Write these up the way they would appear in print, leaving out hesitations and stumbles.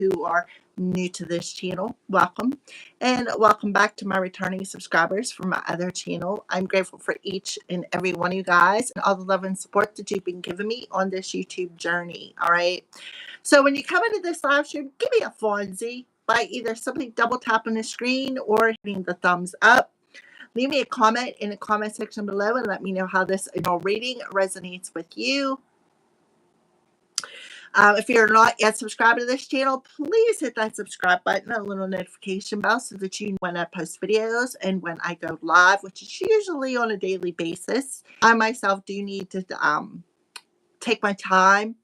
who are new to this channel, welcome. And welcome back to my returning subscribers from my other channel. I'm grateful for each and every one of you guys and all the love and support that you've been giving me on this YouTube journey. All right. So when you come into this live stream, give me a Fonzie by either simply double tapping the screen or hitting the thumbs up. Leave me a comment in the comment section below and let me know how this reading resonates with you. If you're not yet subscribed to this channel, please hit that subscribe button and a little notification bell so that you know when I post videos and when I go live, which is usually on a daily basis. I myself do need to take my time.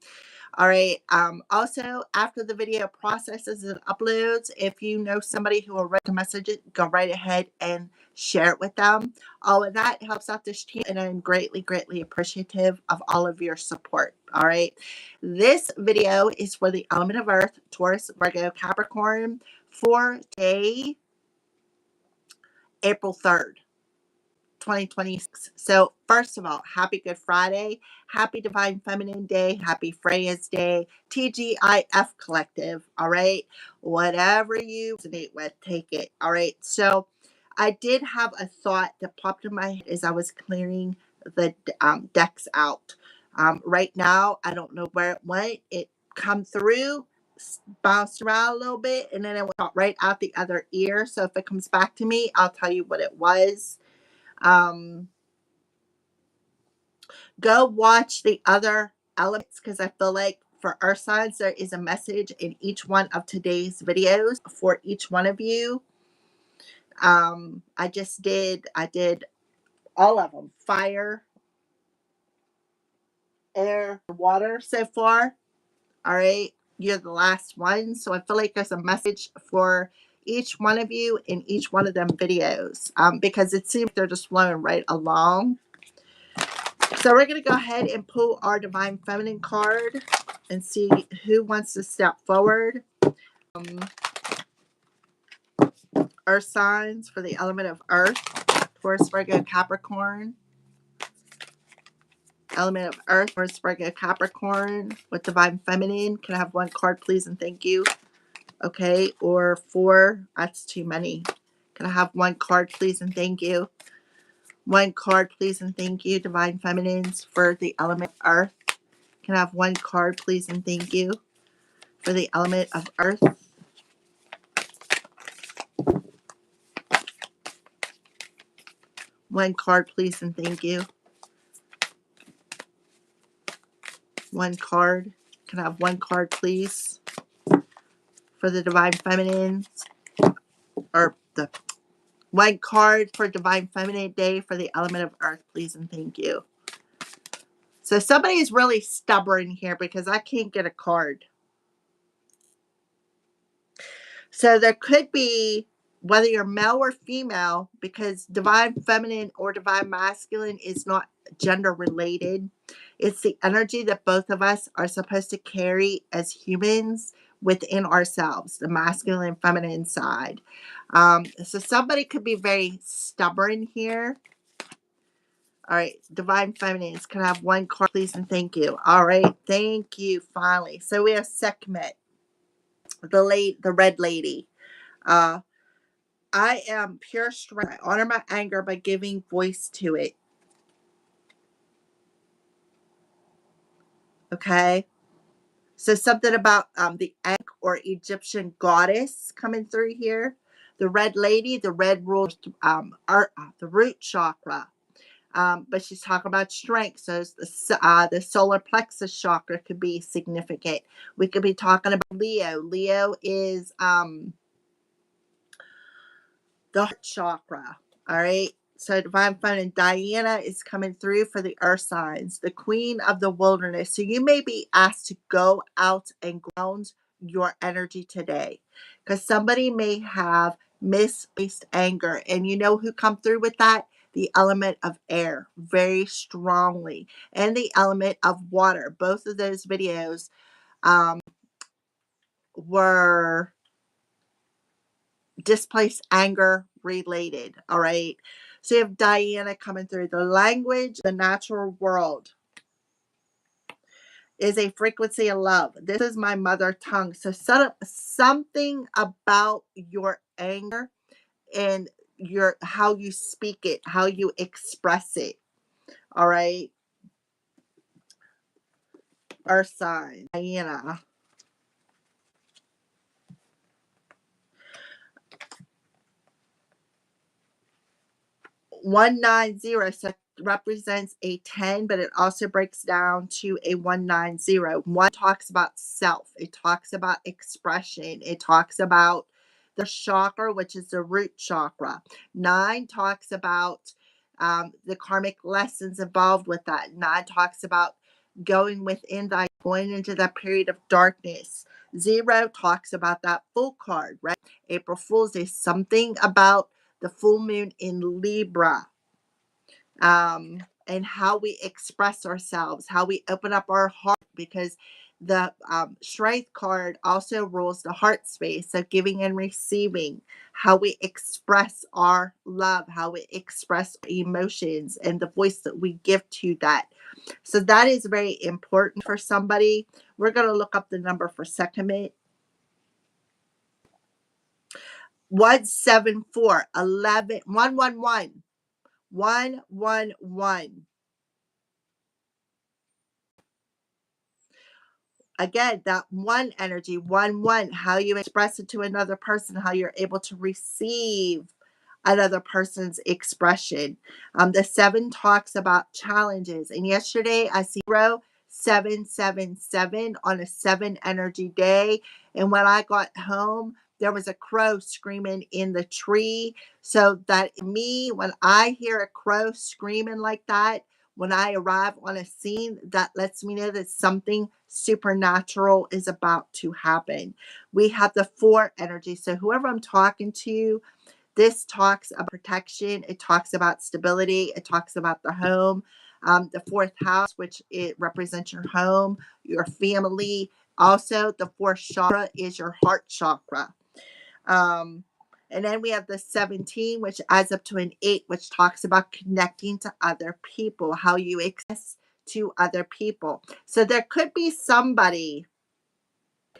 All right. Also, after the video processes and uploads, if you know somebody who will read the message, go right ahead and share it with them. All of that helps out this channel, and I'm greatly, greatly appreciative of all of your support. All right. This video is for the element of Earth, Taurus, Virgo, Capricorn, for day April 3rd. 2026. So first of all, happy Good Friday, happy Divine Feminine Day, happy Freya's Day, TGIF Collective. All right, whatever you resonate with, take it. All right. So I did have a thought that popped in my head as I was clearing the decks out. Right now, I don't know where it went. It come through, bounced around a little bit, and then it went right out the other ear. So if it comes back to me, I'll tell you what it was. Go watch the other elements because I feel like for Earth signs there is a message in each one of today's videos for each one of you. I did all of them: fire, air, water so far. All right, you're the last one, so I feel like there's a message for each one of you in each one of them videos, because it seems they're just flowing right along. So we're going to go ahead and pull our Divine Feminine card and see who wants to step forward. Earth signs for the element of Earth, Taurus, Virgo, Capricorn. Element of Earth, Taurus, Virgo, Capricorn with Divine Feminine. Can I have one card, please, and thank you? Okay, or 4. That's too many. Can I have one card, please, and thank you? One card, please, and thank you. Divine Feminines for the element of Earth. Can I have one card, please, and thank you? For the element of Earth. One card, please, and thank you. One card. Can I have one card, please? For the Divine Feminine. Or the one card for Divine Feminine Day for the element of Earth, please, and thank you. So somebody is really stubborn here because I can't get a card. So there could be, whether you're male or female, because Divine Feminine or Divine Masculine is not gender related. It's the energy that both of us are supposed to carry as humans within ourselves, the masculine and feminine side. So somebody could be very stubborn here. All right, Divine Feminines, can I have one card, please, and thank you. All right, thank you, finally. So we have Sekhmet, the red lady. I am pure strength. I honor my anger by giving voice to it. Okay. So something about the Ankh or Egyptian goddess coming through here. The red lady, the red rules the root chakra. But she's talking about strength. So the solar plexus chakra could be significant. We could be talking about Leo. Leo is the heart chakra. All right. So Divine Feminine Diana is coming through for the earth signs, the queen of the wilderness. So you may be asked to go out and ground your energy today because somebody may have misplaced anger. And you know who come through with that? The element of air very strongly, and the element of water. Both of those videos were displaced anger related. All right. So you have Diana coming through, the language, the natural world. is a frequency of love. This is my mother tongue. So set up something about your anger and your how you speak it, how you express it. All right. Earth sign, Diana. 190 so represents a 10, but it also breaks down to a 190. One talks about self, it talks about expression, it talks about the chakra, which is the root chakra. Nine talks about the karmic lessons involved with that. Nine talks about going within that, going into that period of darkness. Zero talks about that full card, right? April Fool's is something about the full moon in Libra, and how we express ourselves, how we open up our heart, because the strength card also rules the heart space. So, giving and receiving, how we express our love, how we express emotions, and the voice that we give to that. So, that is very important for somebody. We're going to look up the number for Sekhmet. 174 11 111 111. Again, that one energy, one, how you express it to another person, how you're able to receive another person's expression. The seven talks about challenges. And yesterday I see 777 on a seven energy day. And when I got home, there was a crow screaming in the tree. So that me, when I hear a crow screaming like that, when I arrive on a scene, that lets me know that something supernatural is about to happen. We have the four energy. So whoever I'm talking to, this talks about protection. It talks about stability. It talks about the home. The fourth house, which it represents your home, your family. Also, the fourth chakra is your heart chakra. Um, and then we have the 17, which adds up to an 8, which talks about connecting to other people, how you express to other people. So there could be somebody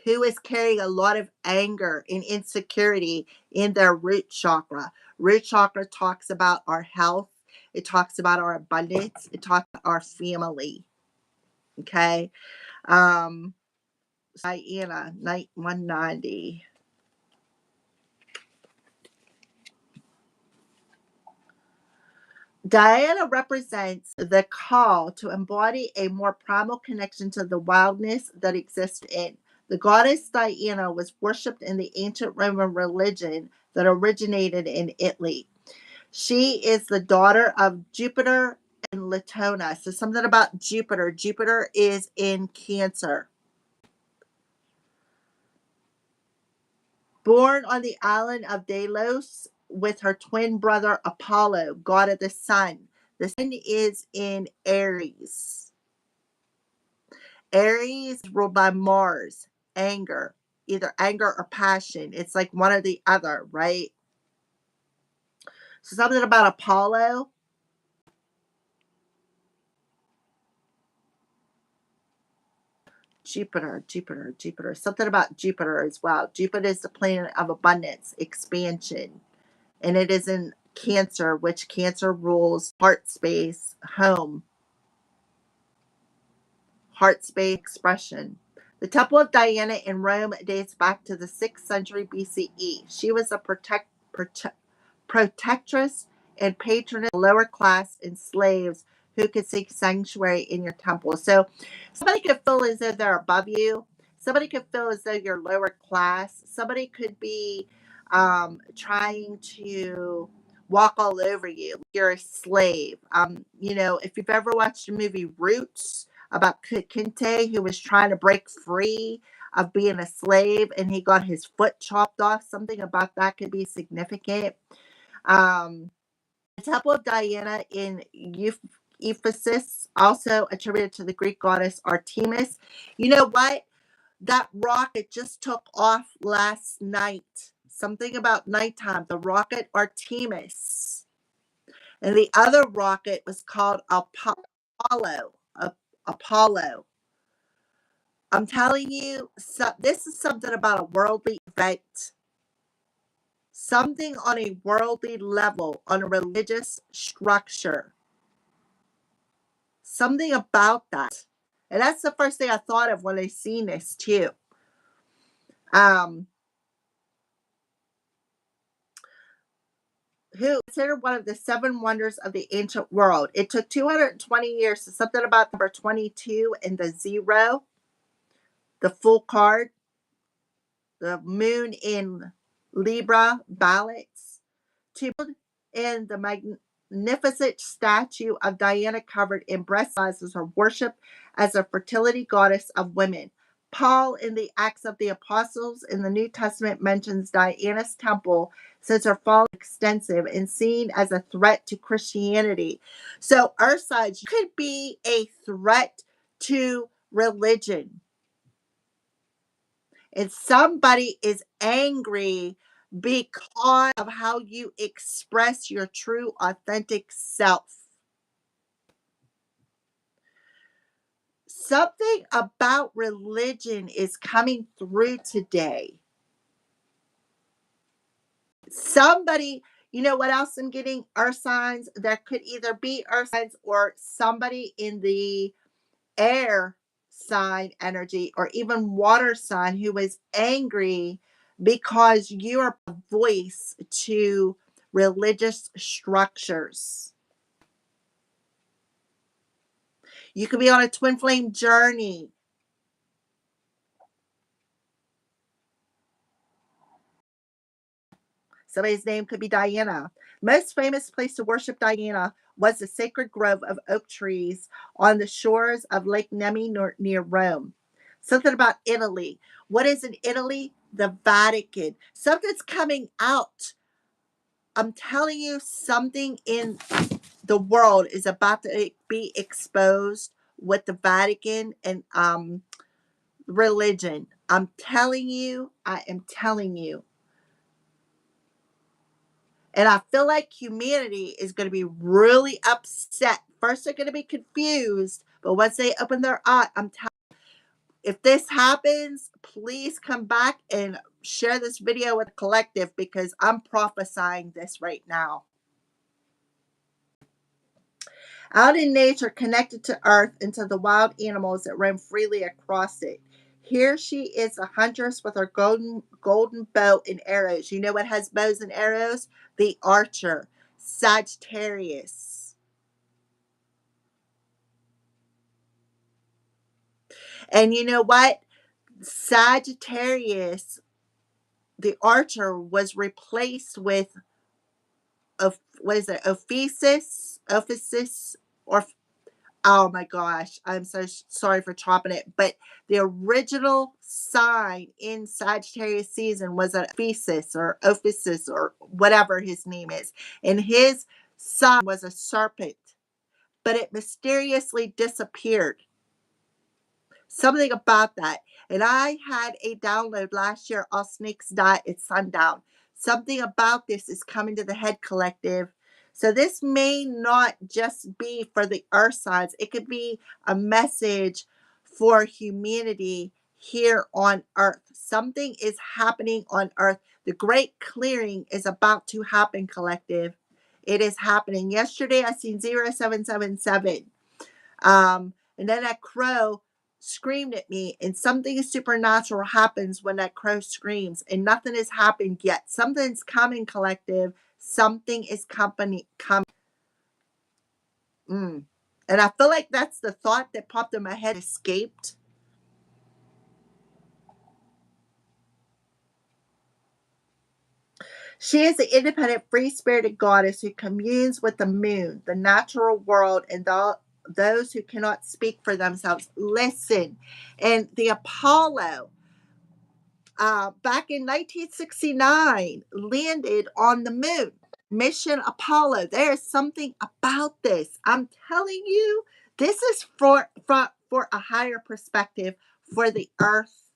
who is carrying a lot of anger and insecurity in their root chakra. Root chakra talks about our health, it talks about our abundance, it talks about our family. Okay. Um, Diana, night 190. Diana represents the call to embody a more primal connection to the wildness that exists in. The goddess Diana was worshipped in the ancient Roman religion that originated in Italy. She is the daughter of Jupiter and Latona. So, something about Jupiter. Jupiter is in Cancer. Born on the island of Delos with her twin brother Apollo, god of the sun. The sun is in Aries. Aries ruled by Mars, anger, either anger or passion. It's like one or the other, right? So something about Apollo. Jupiter. Something about Jupiter as well. Jupiter is the planet of abundance, expansion, and it is in Cancer, which Cancer rules heart space, home, heart space expression. The Temple of Diana in Rome dates back to the 6th century BCE. She was a protectress and patroness of lower class and slaves who could seek sanctuary in your temple. So somebody could feel as though they're above you. Somebody could feel as though you're lower class. Somebody could be trying to walk all over you. You're a slave. If you've ever watched the movie Roots about Kinte, who was trying to break free of being a slave and he got his foot chopped off, something about that could be significant. um, the Temple of Diana in Ephesus, also attributed to the Greek goddess Artemis. You know what? That rocket just took off last night. Something about nighttime. The rocket Artemis. And the other rocket was called Apollo. Apollo. I'm telling you, so this is something about a worldly event, something on a worldly level, on a religious structure, something about that. And that's the first thing I thought of when I seen this too. Um, who considered one of the seven wonders of the ancient world. It took 220 years to something about number 22 and the zero, the full card, the moon in Libra balance, to build in the magnificent statue of Diana covered in breast sizes her worship as a fertility goddess of women. Paul, in the Acts of the Apostles in the New Testament, mentions Diana's temple since her fall extensive and seen as a threat to Christianity. So, our sides could be a threat to religion. And somebody is angry because of how you express your true, authentic self. Something about religion is coming through today. Somebody, you know what else I'm getting? Earth signs. There could either be earth signs or somebody in the air sign energy or even water sign who is angry because you are a voice to religious structures. You could be on a twin flame journey. Somebody's name could be Diana. Most famous place to worship Diana was the sacred grove of oak trees on the shores of Lake Nemi near Rome. Something about Italy. What is in Italy? The Vatican. Something's coming out. I'm telling you, something in the world is about to be exposed with the Vatican and religion. I'm telling you, I am telling you. And I feel like humanity is going to be really upset. First, they're going to be confused, but once they open their eye, I'm telling you, if this happens, please come back and share this video with the collective because I'm prophesying this right now. Out in nature, connected to earth and to the wild animals that roam freely across it. Here she is, a huntress with her golden bow and arrows. You know what has bows and arrows? The archer, Sagittarius. And you know what? Sagittarius, the archer, was replaced with what is it? Ophisis, or oh my gosh, I'm so sorry for chopping it. But the original sign in Sagittarius season was an Ophisis or whatever his name is. And his sign was a serpent, but it mysteriously disappeared. Something about that. And I had a download last year, All Snakes Die at Sundown. Something about this is coming to the Head Collective. So this may not just be for the earth signs. It could be a message for humanity here on earth. Something is happening on earth. The great clearing is about to happen, collective. It is happening. Yesterday I seen 0777. And then that crow screamed at me, and something supernatural happens when that crow screams, and nothing has happened yet. Something's coming, collective. Something is coming. And I feel like that's the thought that popped in my head, escaped. She is the independent, free spirited goddess who communes with the moon, the natural world, and those who cannot speak for themselves. Listen, and the Apollo, back in 1969, landed on the moon. Mission Apollo. There is something about this. I'm telling you, this is for a higher perspective for the Earth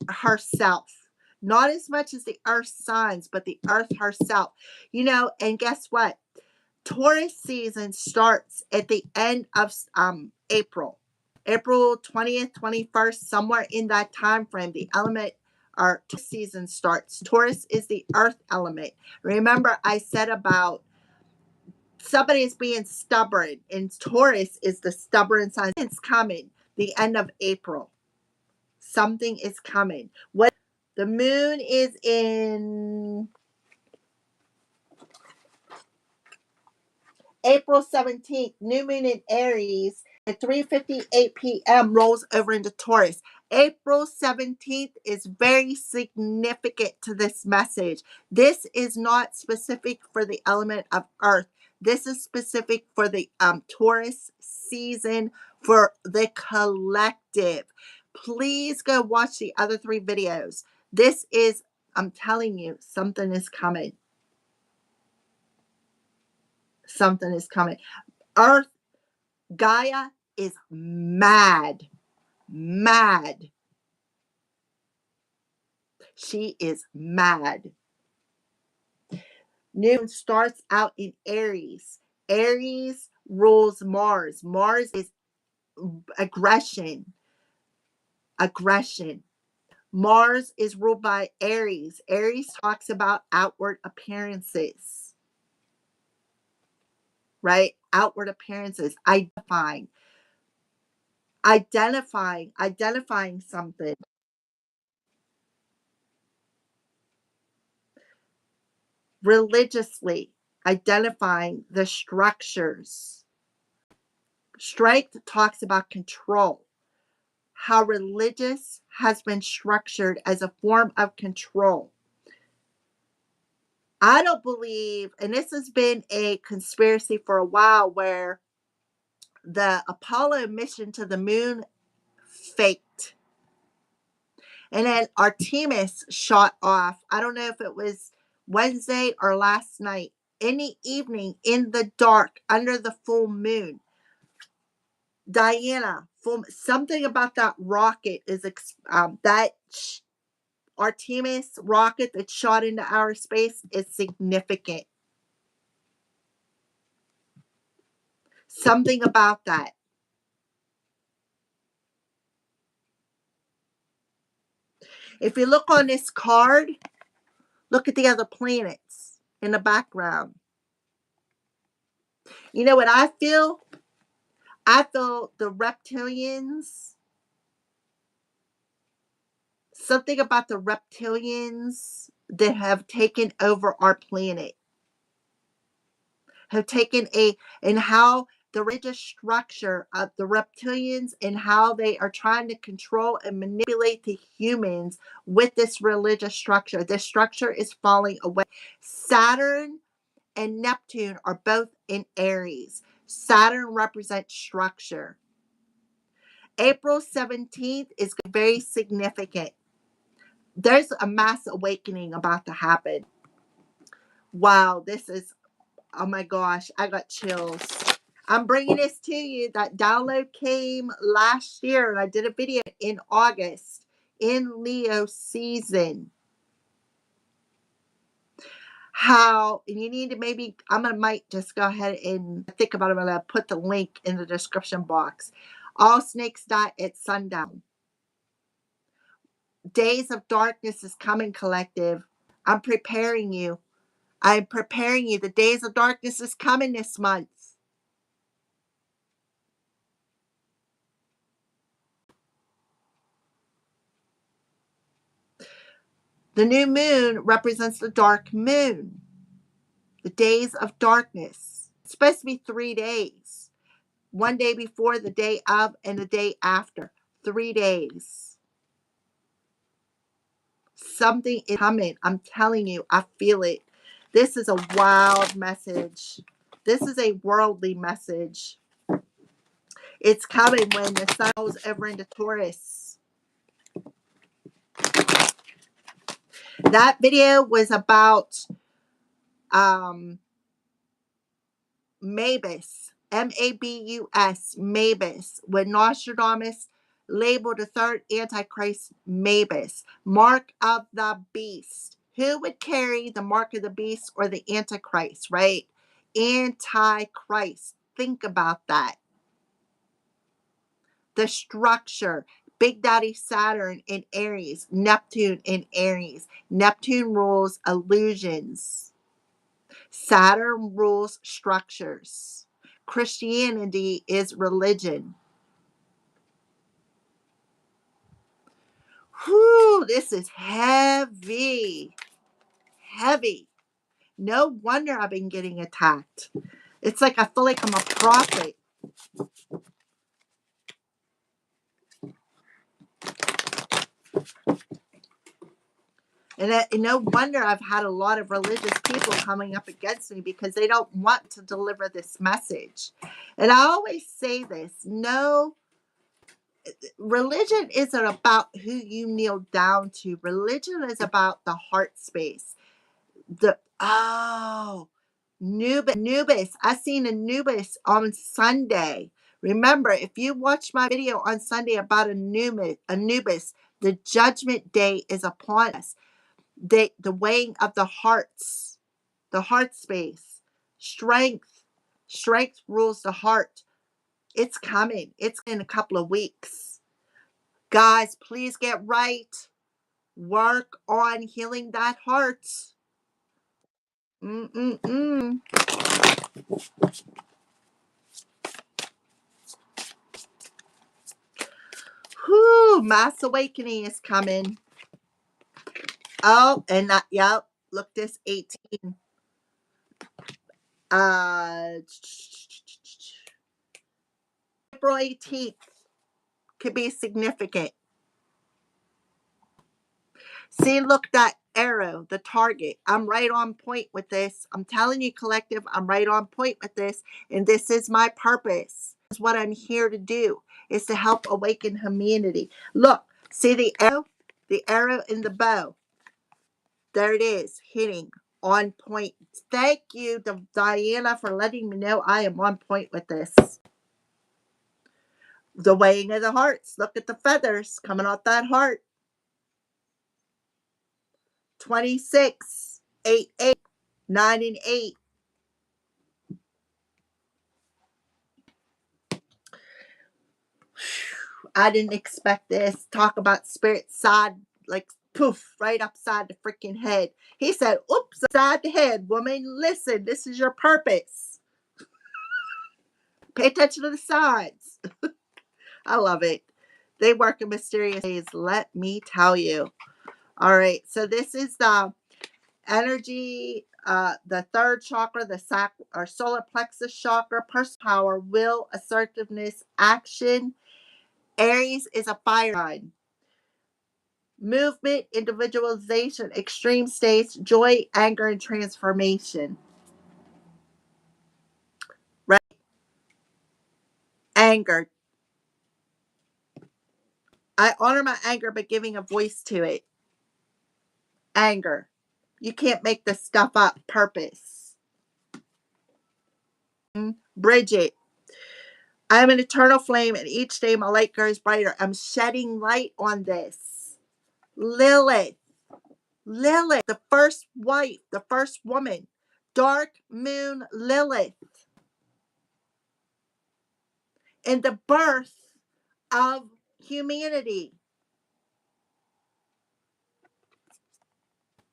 herself. Not as much as the Earth signs, but the Earth herself. You know, and guess what? Taurus season starts at the end of April. April 20th, 21st, somewhere in that time frame, the element or season starts. Taurus is the earth element. Remember, I said about somebody is being stubborn, and Taurus is the stubborn sign. It's coming the end of April. Something is coming. What the moon is in April 17th, new moon in Aries at 3:58 p.m. rolls over into Taurus. April 17th is very significant to this message. This is not specific for the element of earth. This is specific for the Taurus season, for the collective. Please go watch the other 3 videos. This is, I'm telling you, something is coming. Something is coming. Earth, Gaia is mad. Mad. She is mad. Noon starts out in Aries. Aries rules Mars. Mars is aggression. Aggression. Mars is ruled by Aries. Aries talks about outward appearances. Right? Outward appearances. Identifying something. Religiously identifying the structures. Strength talks about control, how religious has been structured as a form of control. I don't believe, and this has been a conspiracy for a while, where the Apollo mission to the moon faked. And then Artemis shot off. I don't know if it was Wednesday or last night, in the evening, in the dark, under the full moon. Diana, something about that rocket is Artemis rocket that shot into outer space is significant. Something about that. If you look on this card, look at the other planets in the background. You know what I feel? I feel the reptilians, something about the reptilians that have taken over our planet, have taken and how the religious structure of the reptilians and how they are trying to control and manipulate the humans with this religious structure. This structure is falling away. Saturn and Neptune are both in Aries. Saturn represents structure. April 17th is very significant. There's a mass awakening about to happen. Wow, this is, oh my gosh, I got chills. I'm bringing this to you. That download came last year, and I did a video in August in Leo season. How, and you need to maybe, might just go ahead and think about it. I'm going to put the link in the description box. All snakes die at sundown. Days of darkness is coming, collective. I'm preparing you. I'm preparing you. The days of darkness is coming this month. The new moon represents the dark moon. The days of darkness. It's supposed to be 3 days. One day before, the day of, and the day after. 3 days. Something is coming. I'm telling you, I feel it. This is a wild message. This is a worldly message. It's coming when the sun goes over into Taurus. That video was about Mabus, Mabus, Mabus, when Nostradamus labeled the third Antichrist Mabus, mark of the beast. Who would carry the mark of the beast or the Antichrist, right? Antichrist. Think about that. the structure. Big Daddy Saturn in Aries, Neptune in Aries. Neptune rules illusions. Saturn rules structures. Christianity is religion. Whew, this is heavy. Heavy. No wonder I've been getting attacked. It's like I feel like I'm a prophet. And no wonder I've had a lot of religious people coming up against me because they don't want to deliver this message. And I always say this, no, religion isn't about who you kneel down to. Religion is about the heart space. Anubis. I seen Anubis on Sunday. Remember, if you watch my video on Sunday about Anubis, the judgment day is upon us. The weighing of the hearts, the heart space, strength rules the heart. It's coming. It's in a couple of weeks. Guys, please get right. Work on healing that heart. Mm-mm-mm. Whew, mass awakening is coming. Oh, and that, yep, look, this 18. April 18th could be significant. See, look, that arrow, the target. I'm right on point with this. I'm telling you, collective, I'm right on point with this. And this is my purpose. This is what I'm here to do, is to help awaken humanity. Look, see the arrow in the bow. There it is, hitting on point. Thank you, Diana, for letting me know I am on point with this. The weighing of the hearts. Look at the feathers coming off that heart. 26, 8, 8, 9, and 8. I didn't expect this. Talk about spirit side, like poof, right upside the freaking head. He said, oops, upside the head, woman. Listen, this is your purpose. Pay attention to the sides. I love it. They work in mysterious ways, let me tell you. All right, so this is the energy, the third chakra, the or solar plexus chakra, personal power, will, assertiveness, action. Aries is a fire sign. Movement, individualization, extreme states, joy, anger, and transformation. Right? Anger. I honor my anger by giving a voice to it. Anger. You can't make this stuff up. Purpose. Bridget. I am an eternal flame, and each day my light grows brighter. I'm shedding light on this. Lilith. Lilith, the first wife, the first woman. Dark moon Lilith. And the birth of humanity.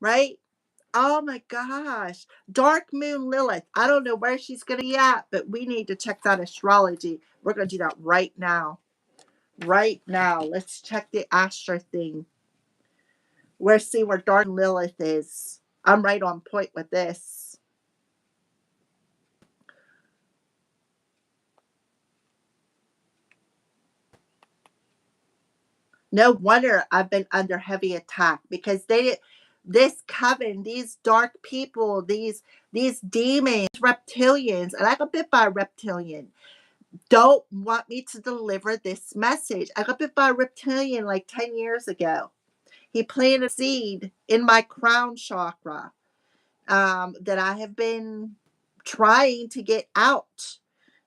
Right? Oh my gosh. Dark moon Lilith. I don't know where she's going to be at, but we need to check that astrology. We're going to do that right now. Right now. Let's check the Astra thing. Let's see where Dark Lilith is. I'm right on point with this. No wonder I've been under heavy attack, because this coven, these dark people, these demons, reptilians, and I got bit by a reptilian, don't want me to deliver this message. I got bit by a reptilian like 10 years ago. He planted a seed in my crown chakra that I have been trying to get out.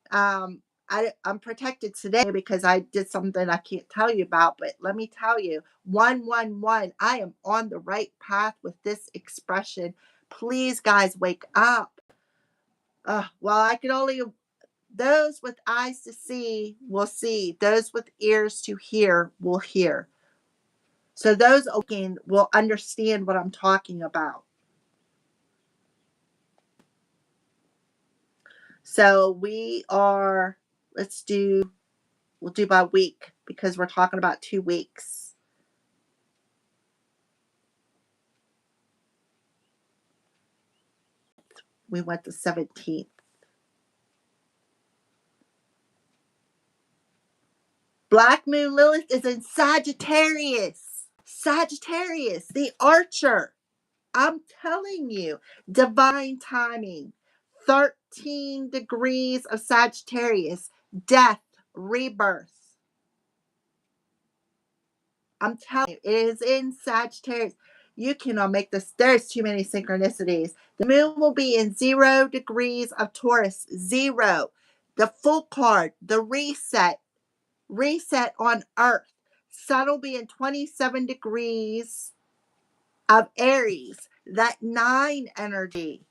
I'm protected today because I did something I can't tell you about, but let me tell you, 111, I am on the right path with this expression. Please, guys, wake up. Well, I can only Those with eyes to see will see. Those with ears to hear will hear. So those again will understand what I'm talking about. So let's do, we'll do by week because we're talking about 2 weeks. We went the 17th. Black Moon Lilith is in Sagittarius. Sagittarius, the archer. I'm telling you, divine timing. 13 degrees of Sagittarius, death, rebirth. I'm telling you, it is in Sagittarius. You cannot make this. There's too many synchronicities. The moon will be in 0 degrees of Taurus, 0. The full card, the reset on Earth. Sun will be in 27 degrees of Aries, that 9 energy.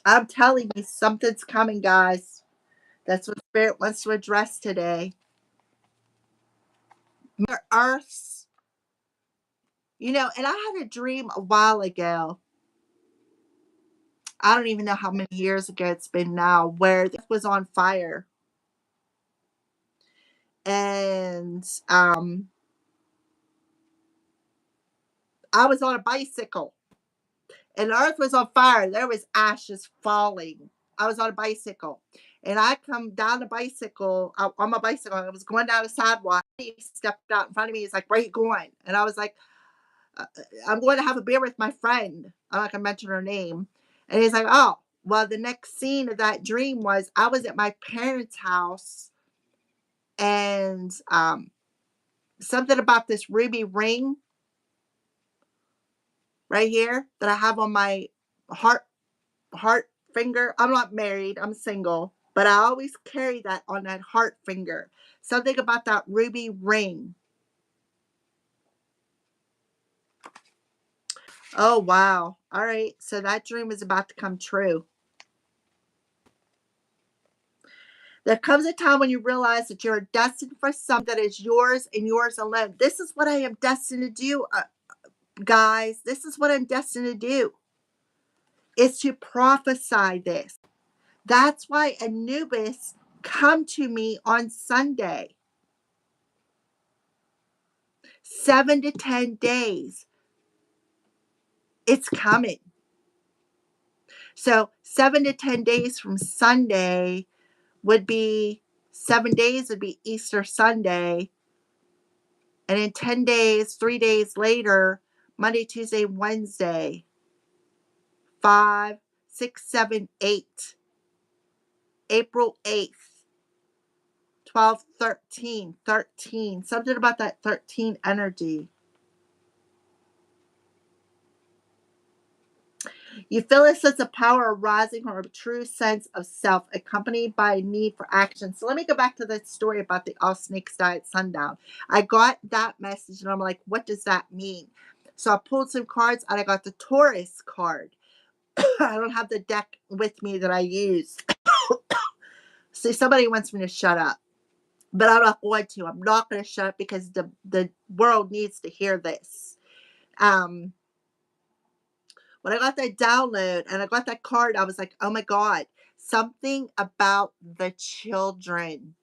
I'm telling you, something's coming, guys. That's what Spirit wants to address today. Earth's, and I had a dream a while ago. I don't even know how many years ago it's been now, where the earth was on fire. And I was on a bicycle. And the earth was on fire. There was ashes falling. I was on a bicycle. And I come down the bicycle, on my bicycle. I was going down the sidewalk. He stepped out in front of me. He's like, "Where are you going?" And I was like, "I'm going to have a beer with my friend." I'm not going to mention her name. And he's like, "Oh, well, the next scene of that dream was I was at my parents' house, and something about this ruby ring right here that I have on my heart finger. I'm not married, I'm single, but I always carry that on that heart finger. Something about that ruby ring." Oh, wow. All right. So that dream is about to come true. There comes a time when you realize that you're destined for something that is yours and yours alone. This is what I am destined to do, guys. This is what I'm destined to do. Is to prophesy this. That's why Anubis come to me on Sunday. 7 to 10 days. It's coming. So 7 to 10 days from Sunday would be 7 days would be Easter Sunday. And in 10 days, 3 days later, Monday, Tuesday, Wednesday, 5, 6, 7, 8, April 8th, 12, 13, 13. Something about that 13 energy. You feel a sense of power arising from a true sense of self, accompanied by a need for action. So let me go back to that story about the all snakes die at sundown. I got that message and I'm like, what does that mean? So I pulled some cards and I got the Taurus card. I don't have the deck with me that I use. See, somebody wants me to shut up, but I'm not going to. I'm not going to shut up because the world needs to hear this. When I got that download and I got that card, I was like, oh my God, something about the children.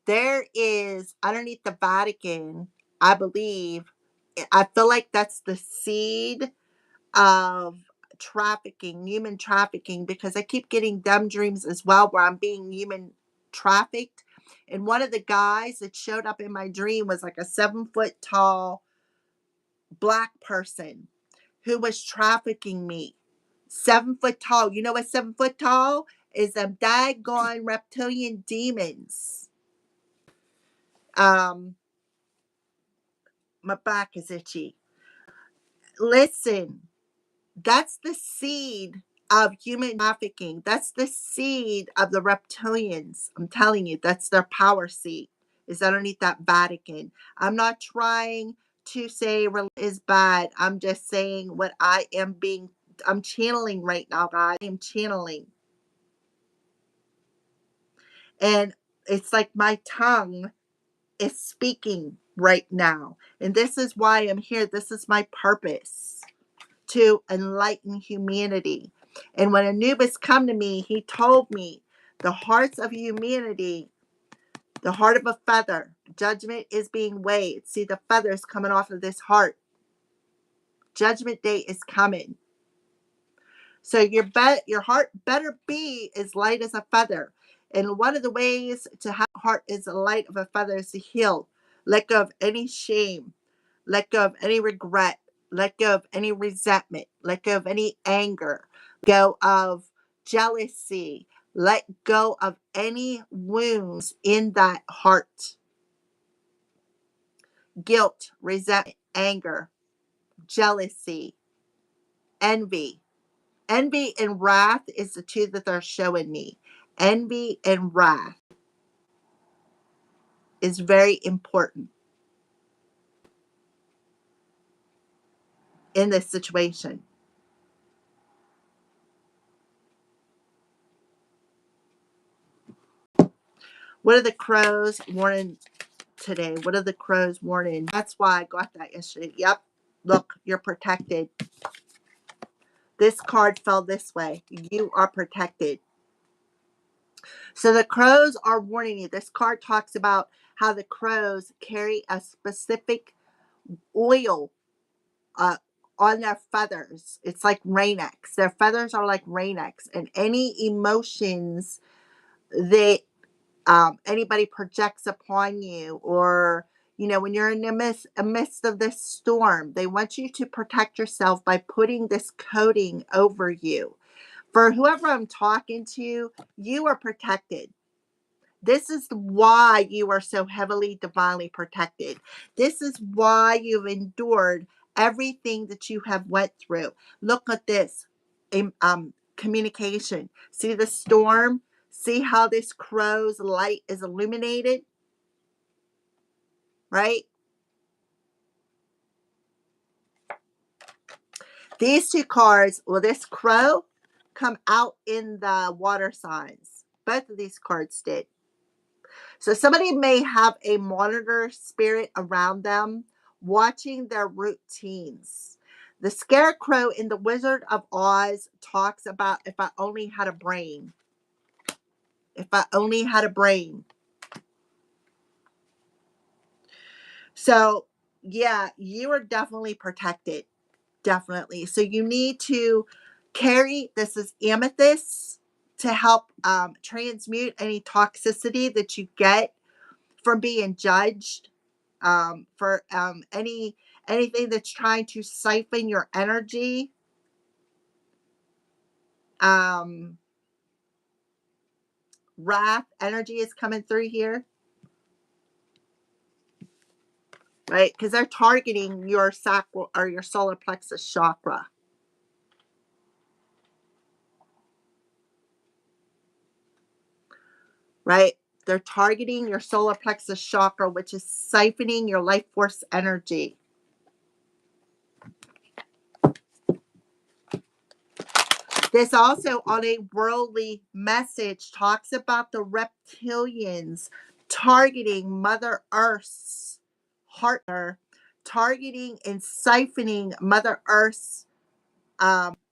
There is, underneath the Vatican, I believe, I feel like that's the seed of trafficking, human trafficking, because I keep getting dumb dreams as well where I'm being human trafficked. And one of the guys that showed up in my dream was like a 7 foot tall black person who was trafficking me. 7 foot tall. You know what 7 foot tall is? Them daggone reptilian demons. Um, my back is itchy. Listen, that's the seed of human trafficking. That's the seed of the reptilians. I'm telling you, that's their power seed, is underneath that Vatican. I'm not trying to say is bad. I'm just saying what I'm channeling right now, guys. I'm channeling. And it's like my tongue is speaking right now. And this is why I'm here. This is my purpose, to enlighten humanity. And when Anubis come to me, he told me the hearts of humanity, the heart of a feather, judgment is being weighed. See the feathers coming off of this heart. Judgment day is coming. So your heart better be as light as a feather. And one of the ways to have a heart is the light of a feather is to heal. Let go of any shame. Let go of any regret. Let go of any resentment. Let go of any anger. Go of jealousy. Let go of any wounds in that heart. Guilt, resentment, anger, jealousy, envy. Envy and wrath is the two that they're showing me. Envy and wrath is very important in this situation. What are the crows warning today? What are the crows warning? That's why I got that yesterday. Yep. Look, you're protected. This card fell this way. You are protected. So the crows are warning you. This card talks about how the crows carry a specific oil uh, on their feathers. It's like Rain-X. Their feathers are like Rain-X. And any emotions that anybody projects upon you, or when you're in the midst of this storm, they want you to protect yourself by putting this coating over you. For whoever I'm talking to, you are protected. This is why you are so heavily divinely protected. This is why you've endured everything that you have went through. Look at this. Communication. See the storm? See how this crow's light is illuminated? Right? These two cards, well, this crow come out in the water signs. Both of these cards did. So somebody may have a monitor spirit around them watching their routines. The scarecrow in The Wizard of Oz talks about if I only had a brain. If I only had a brain. So, yeah, you are definitely protected. Definitely. So you need to carry, this is amethyst, to help transmute any toxicity that you get from being judged, for anything that's trying to siphon your energy. Wrath energy is coming through here, right? Because they're targeting your sacral or your solar plexus chakra. Right? They're targeting your solar plexus chakra, which is siphoning your life force energy. This also, on a worldly message, talks about the reptilians targeting Mother Earth's heart, targeting and siphoning Mother Earth's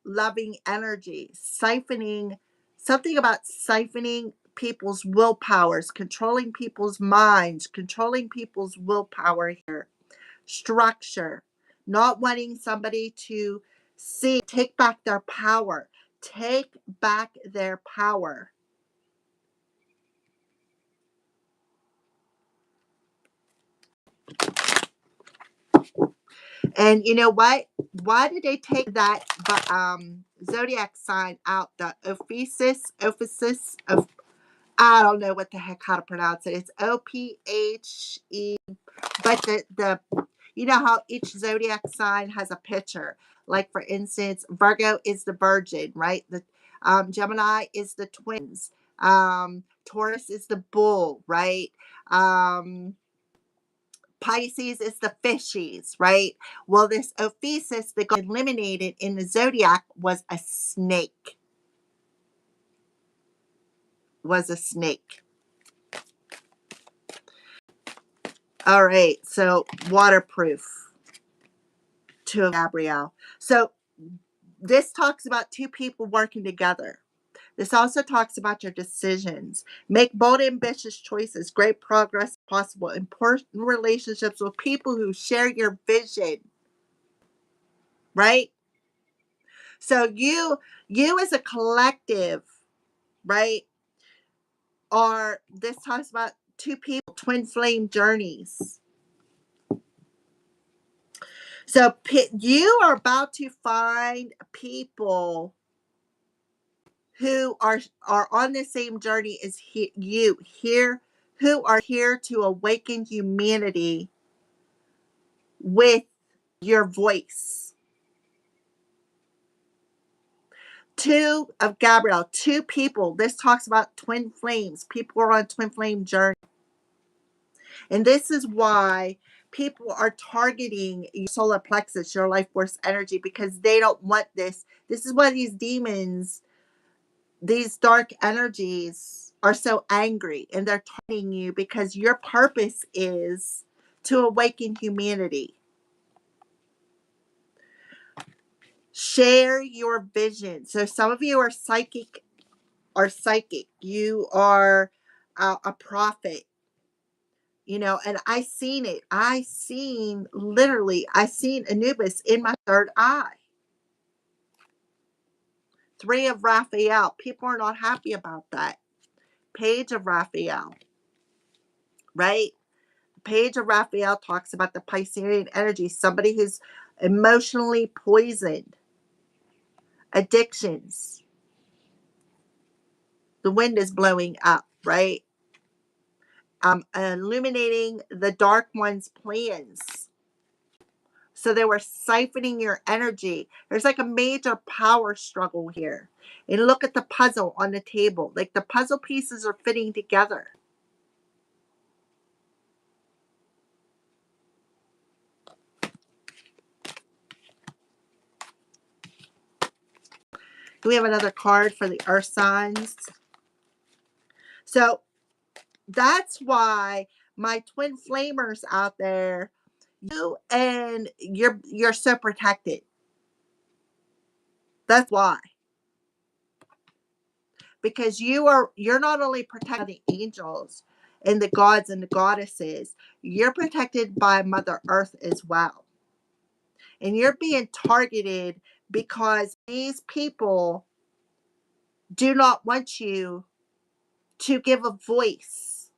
loving energy, siphoning, something about siphoning people's willpowers, controlling people's minds, controlling people's willpower here, structure, not wanting somebody to take back their power, take back their power. And you know what? Why did they take that zodiac sign out? The Ophiuchus, I don't know what the heck how to pronounce it. It's OPHE. But the you know how each zodiac sign has a picture. Like for instance, Virgo is the Virgin, right? The Gemini is the twins. Taurus is the bull, right? Pisces is the fishies, right? Well, this Ophiuchus that got eliminated in the zodiac was a snake. All right, so waterproof to Gabrielle. So this talks about two people working together. This also talks about your decisions. Make bold, ambitious choices. Great progress possible. Important relationships with people who share your vision, right? So you as a collective, right, this talks about two people, twin flame journeys. So you are about to find people who are on the same journey as you here, who are here to awaken humanity with your voice. Two of Gabrielle, two people. This talks about twin flames. People are on twin flame journey. And this is why people are targeting your solar plexus, your life force energy, because they don't want this. This is why these demons, these dark energies are so angry, and they're targeting you because your purpose is to awaken humanity. Share your vision. So some of you are psychic. You are a prophet, and I seen it. I seen Anubis in my third eye. 3 of Raphael. People are not happy about that. Page of Raphael, right? Page of Raphael talks about the Piscean energy, somebody who's emotionally poisoned, addictions. The wind is blowing up, right? Illuminating the dark one's plans. So they were siphoning your energy. There's like a major power struggle here. And look at the puzzle on the table. Like the puzzle pieces are fitting together. We have another card for the earth signs. So that's why my twin flamers out there, you're so protected. That's why. Because you're not only protected by the angels and the gods and the goddesses, you're protected by Mother Earth as well. And you're being targeted because these people do not want you to give a voice,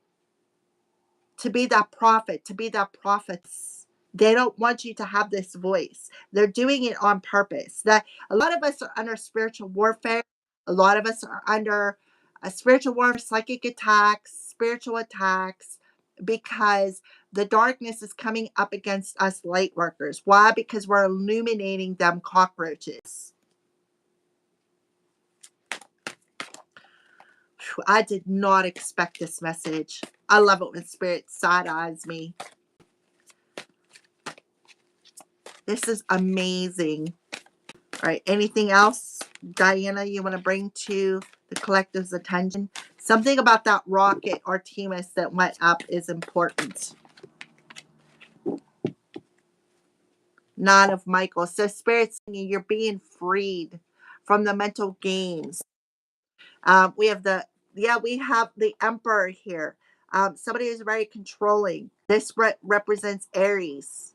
to be that prophet, to be that prophetess. They don't want you to have this voice. They're doing it on purpose. That a lot of us are under spiritual warfare. A lot of us are under a spiritual warfare, psychic attacks, spiritual attacks, because the darkness is coming up against us light workers. Why? Because we're illuminating them cockroaches. I did not expect this message. I love it when spirit side eyes me. This is amazing. All right. Anything else, Diana, you want to bring to the collective's attention? Something about that rocket Artemis that went up is important. 9 of Michael. So Spirit's saying you're being freed from the mental games. We have the Emperor here. Somebody who's very controlling. This represents Aries.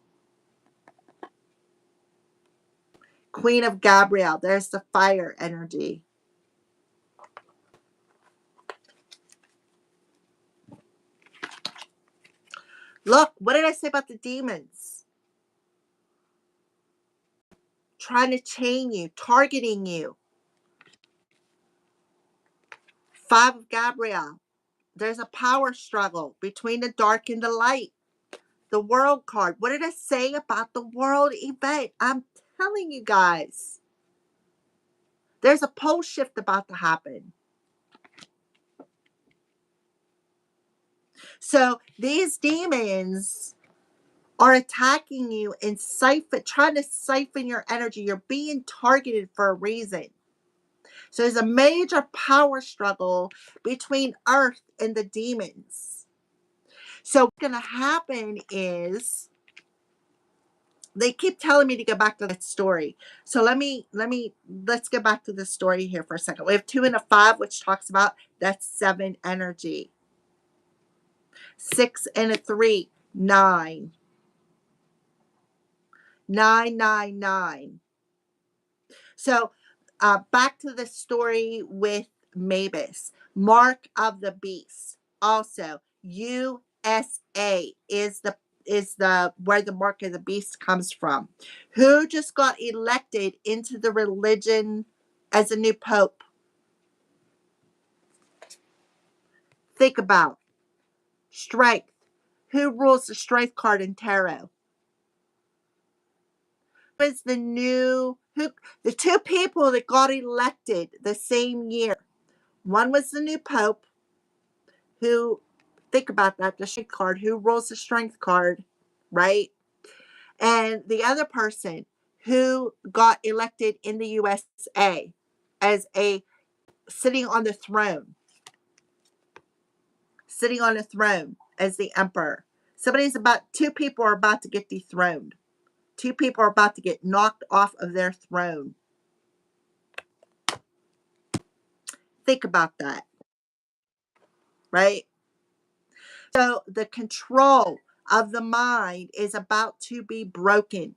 Queen of Gabrielle. There's the fire energy. Look, what did I say about the demons? Trying to chain you, targeting you. 5 of Gabrielle. There's a power struggle between the dark and the light. The World card. What did I say about the World event? I'm telling you guys. There's a pole shift about to happen. So these demons are attacking you and trying to siphon your energy. You're being targeted for a reason. So there's a major power struggle between Earth and the demons. So what's going to happen is they keep telling me to go back to that story. So let's go back to the story here for a second. We have 2 and a 5, which talks about that's 7 energy. 6 and a 3, 9. 9, 9, 9. So back to the story with Mavis. Mark of the Beast. Also, USA is the where the mark of the beast comes from. Who just got elected into the religion as a new pope? Think about strength. Who rules the strength card in tarot? Who is the 2 people that got elected the same year? One was the new pope, who, think about that, the strength card, who rules the strength card, right? And the other person who got elected in the USA as a sitting on the throne as the emperor. 2 people are about to get dethroned. 2 people are about to get knocked off of their throne. Think about that, right? So the control of the mind is about to be broken.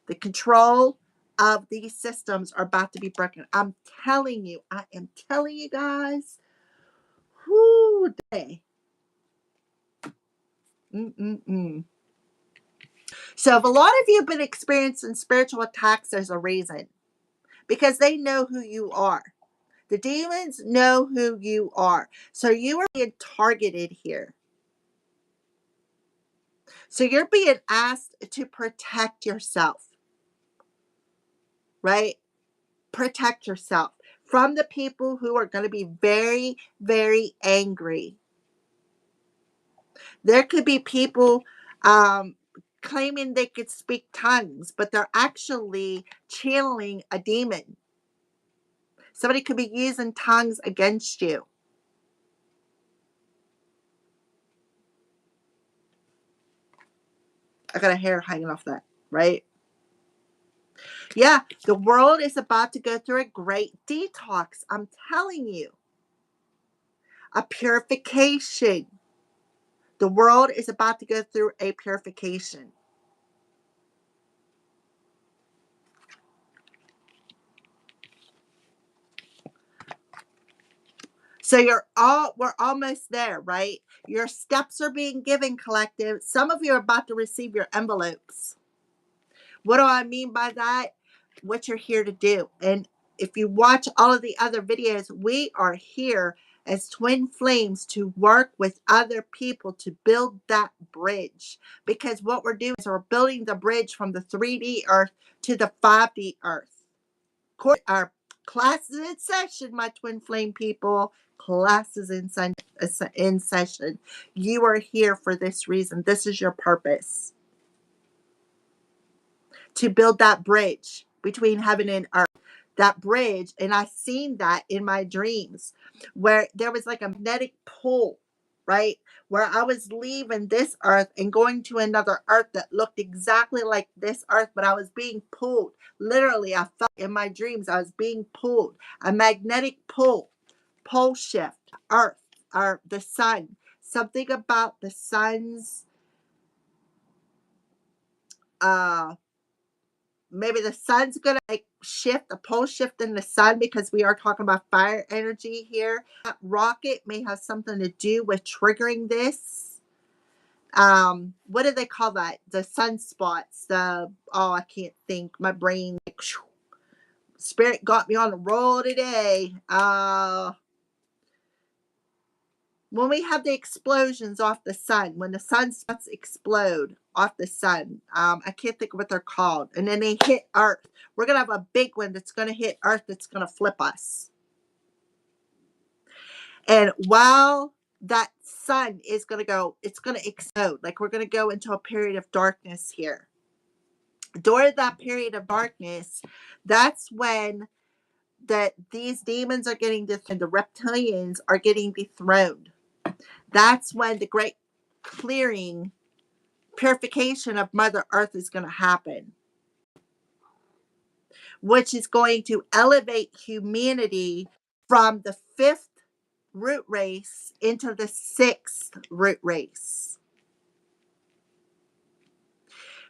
The control of these systems are about to be broken. I am telling you guys. Whoo, day. So if a lot of you have been experiencing spiritual attacks, there's a reason. Because they know who you are. The demons know who you are. So you are being targeted here. So you're being asked to protect yourself. Right? Protect yourself from the people who are going to be very, very angry. There could be people claiming they could speak tongues, but they're actually channeling a demon. Somebody could be using tongues against you. I got a hair hanging off that, right? Yeah, the world is about to go through a great detox. I'm telling you. A purification. The world is about to go through a purification. So we're almost there, right? Your steps are being given, collective. Some of you are about to receive your envelopes. What do I mean by that? What you're here to do. And if you watch all of the other videos, we are here as twin flames to work with other people to build that bridge. Because what we're doing is we're building the bridge from the 3D earth to the 5D earth. Our class is in session, my twin flame people. Class is in session. You are here for this reason. This is your purpose. To build that bridge between heaven and earth. That bridge, and I seen that in my dreams, where there was like a magnetic pull, right? Where I was leaving this earth and going to another earth that looked exactly like this earth, but I was being pulled. Literally, I felt in my dreams I was being pulled. A magnetic pull shift, earth, or the sun. Something about the sun's maybe the sun's gonna like shift, a pole shift in the sun, because we are talking about fire energy here. That rocket may have something to do with triggering this. What do they call that? The sunspots. I can't think. My brain, like, spirit got me on the roll today. When we have the explosions off the sun, when the sunspots explode off the sun, I can't think of what they're called, and then they hit Earth. We're going to have a big one that's going to hit Earth that's going to flip us. And while that sun is going to go, it's going to explode. Like we're going to go into a period of darkness here. During that period of darkness, that's when these demons are getting dethroned, the reptilians are getting dethroned. That's when the great clearing, purification of Mother Earth is going to happen, which is going to elevate humanity from the fifth root race into the sixth root race.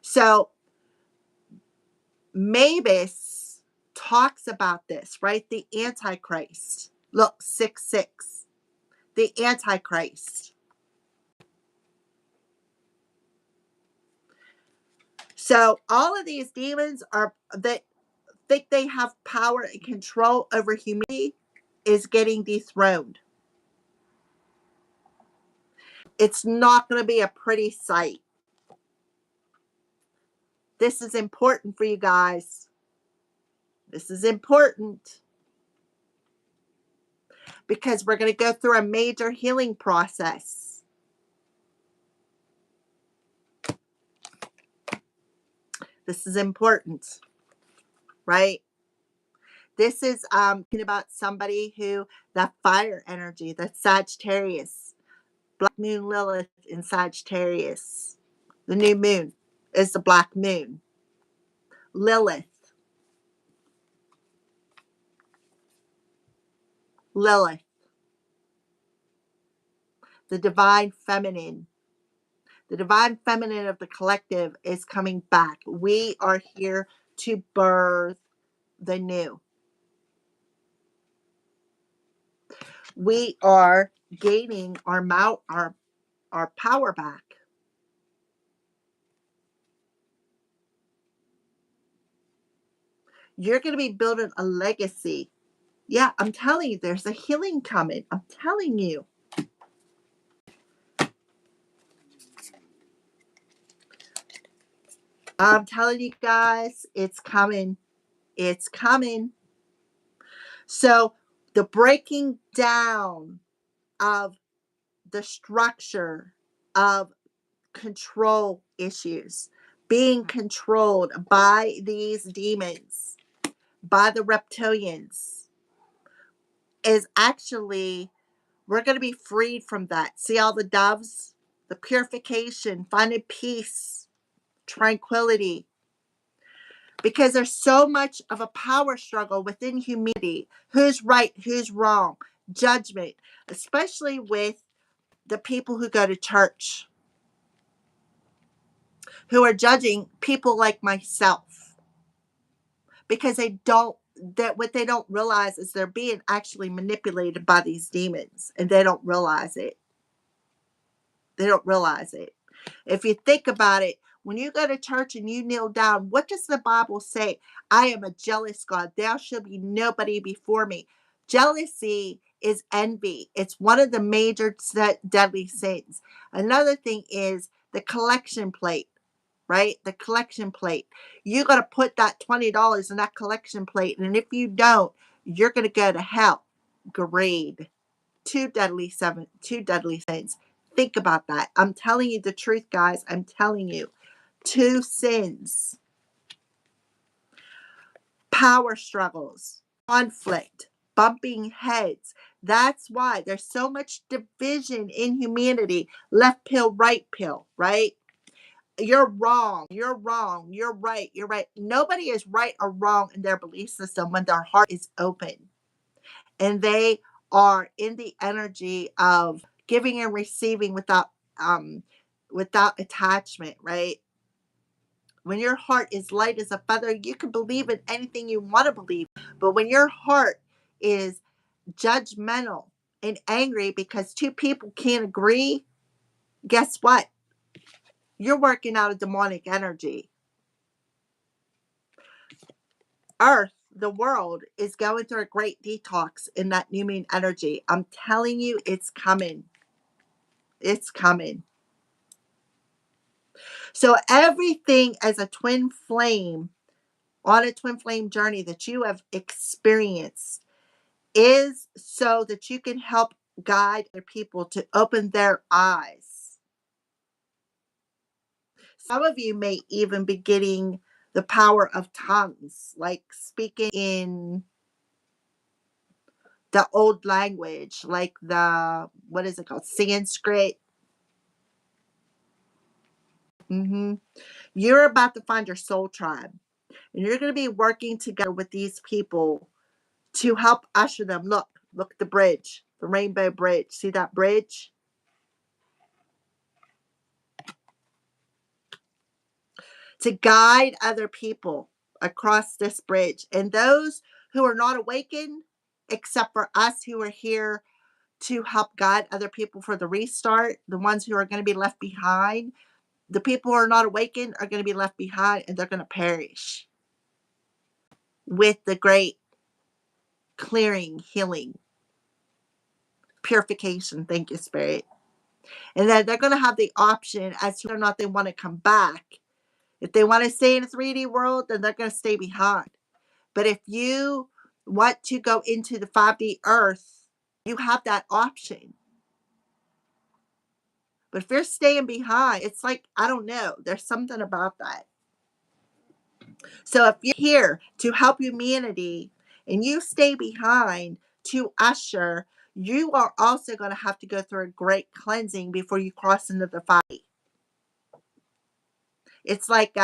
So Mavis talks about this, right? The Antichrist. Look, 6-6. The Antichrist. So all of these demons that think they have power and control over humanity is getting dethroned. It's not going to be a pretty sight. This is important for you guys. This is important because we're going to go through a major healing process. This is important, right? This is talking about somebody who, that fire energy, that Sagittarius, Black Moon Lilith in Sagittarius. The new moon is the black moon. Lilith. Lilith. The divine feminine. The divine feminine of the collective is coming back. We are here to birth the new. We are gaining our power back. You're going to be building a legacy. Yeah, I'm telling you, there's a healing coming. I'm telling you. I'm telling you guys, it's coming. It's coming. So the breaking down of the structure of control issues, being controlled by these demons, by the reptilians, is actually, we're going to be freed from that. See all the doves? The purification, finding peace, tranquility. Because there's so much of a power struggle within humanity. Who's right? Who's wrong? Judgment, especially with the people who go to church, who are judging people like myself, because what they don't realize is they're being actually manipulated by these demons, and they don't realize it. They don't realize it. If you think about it, when you go to church and you kneel down, what does the Bible say? I am a jealous God. There shall be nobody before me. Jealousy is envy. It's one of the major deadly sins. Another thing is the collection plate, right? The collection plate. You got to put that $20 in that collection plate. And if you don't, you're going to go to hell. Grade. Two deadly sins. Think about that. I'm telling you the truth, guys. I'm telling you. 2 sins. Power struggles, conflict, bumping heads. That's why there's so much division in humanity. Left pill, right pill, right? You're wrong. You're wrong. You're right. You're right. Nobody is right or wrong in their belief system when their heart is open and they are in the energy of giving and receiving without attachment, right? When your heart is light as a feather, you can believe in anything you want to believe. But when your heart is judgmental and angry because 2 people can't agree, guess what? You're working out a demonic energy. Earth, the world, is going through a great detox in that new moon energy. I'm telling you, it's coming. It's coming. So everything as a twin flame, on a twin flame journey that you have experienced, is so that you can help guide other people to open their eyes. Some of you may even be getting the power of tongues, like speaking in the old language, like the, what is it called? Sanskrit. You're about to find your soul tribe, and you're going to be working together with these people to help usher them. Look at the bridge, the rainbow bridge. See that bridge? To guide other people across this bridge. And those who are not awakened, except for us who are here to help guide other people for the restart, the ones who are going to be left behind, the people who are not awakened are going to be left behind and they're going to perish with the great clearing, healing, purification. Thank you, Spirit. And then they're going to have the option as to whether or not they want to come back. If they want to stay in a 3D world, then they're going to stay behind. But if you want to go into the 5D earth, you have that option. But if you're staying behind, it's like, I don't know, there's something about that. So if you're here to help humanity and you stay behind to usher, you are also going to have to go through a great cleansing before you cross into the 5D. It's like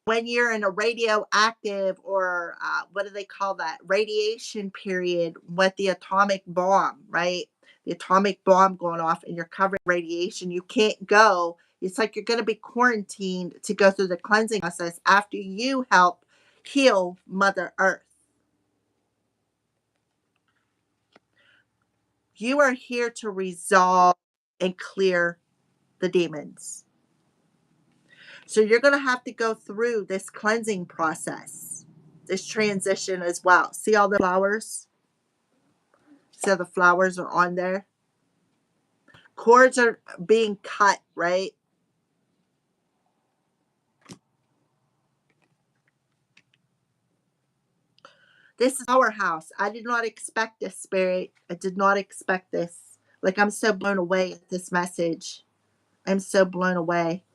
when you're in a radioactive or what do they call that? Radiation period with the atomic bomb, right? The atomic bomb going off and you're covering radiation. You can't go. It's like you're going to be quarantined to go through the cleansing process after you help heal Mother Earth. You are here to resolve and clear the demons. So you're going to have to go through this cleansing process, this transition as well. See all the flowers? So the flowers are on there. Cords are being cut, right? This is our house. I did not expect this, Spirit. I did not expect this. Like, I'm so blown away at this message. I'm so blown away.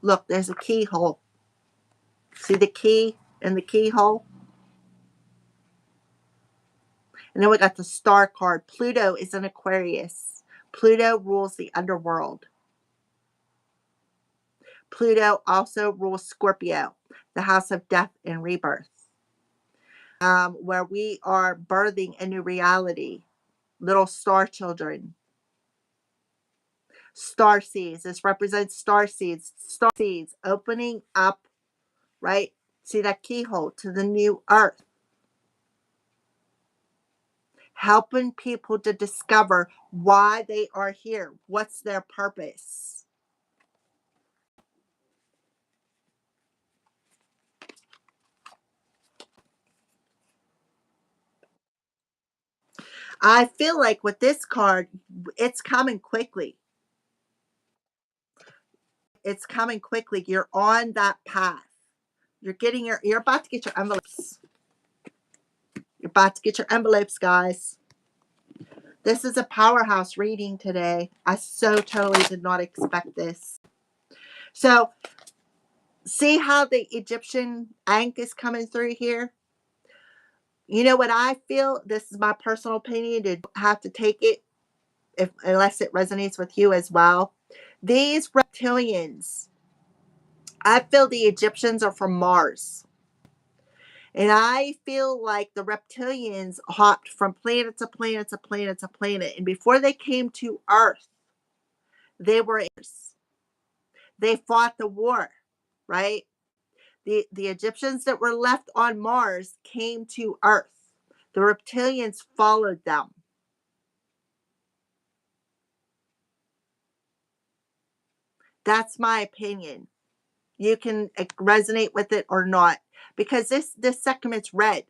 Look, there's a keyhole. See the key in the keyhole? And then we got the star card. Pluto is in Aquarius. Pluto rules the underworld. Pluto also rules Scorpio, the house of death and rebirth, where we are birthing a new reality. Little star children. Star seeds. This represents star seeds. Star seeds opening up, right? See that keyhole to the new earth. Helping people to discover why they are here. What's their purpose? I feel like with this card, it's coming quickly. It's coming quickly. You're on that path. You're about to get your envelopes. You're about to get your envelopes, guys. This is a powerhouse reading today. I so totally did not expect this. So, see how the Egyptian Ankh is coming through here? You know what I feel? This is my personal opinion. You have to take it unless it resonates with you as well. These reptilians, I feel the Egyptians are from Mars. And I feel like the reptilians hopped from planet to planet to planet to planet. And before they came to Earth, they were, they fought the war, right? The Egyptians that were left on Mars came to Earth. The reptilians followed them. That's my opinion. You can resonate with it or not, because this segment's red.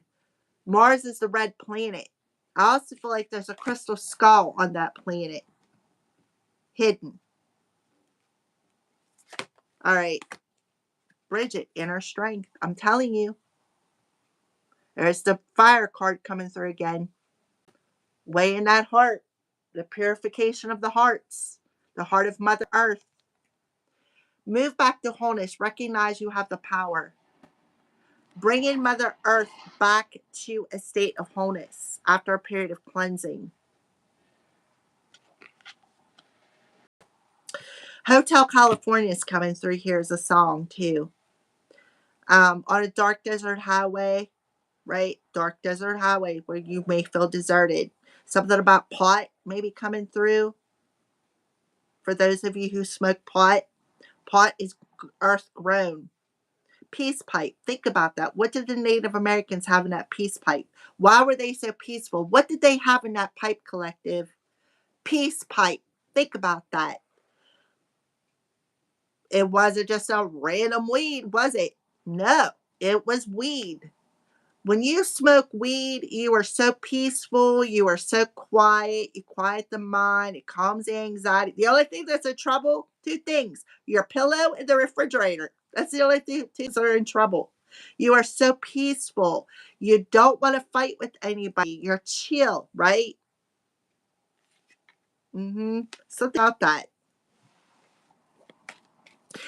Mars is the red planet. I also feel like there's a crystal skull on that planet, hidden. All right. Bridget, inner strength. I'm telling you. There's the fire card coming through again. Way in that heart. The purification of the hearts. The heart of Mother Earth. Move back to wholeness. Recognize you have the power. Bringing Mother Earth back to a state of wholeness after a period of cleansing. Hotel California is coming through here as a song too. On a dark desert highway, right? Dark desert highway where you may feel deserted. Something about pot maybe coming through. For those of you who smoke pot, pot is earth grown. Peace pipe. Think about that. What did the Native Americans have in that peace pipe? Why were they so peaceful? What did they have in that pipe collective? Peace pipe. Think about that. It wasn't just a random weed, was it? No, it was weed. When you smoke weed, you are so peaceful. You are so quiet. You quiet the mind. It calms the anxiety. The only thing that's in trouble, two things: your pillow and the refrigerator. That's the only two things that are in trouble. You are so peaceful. You don't want to fight with anybody. You're chill, right? Something about that.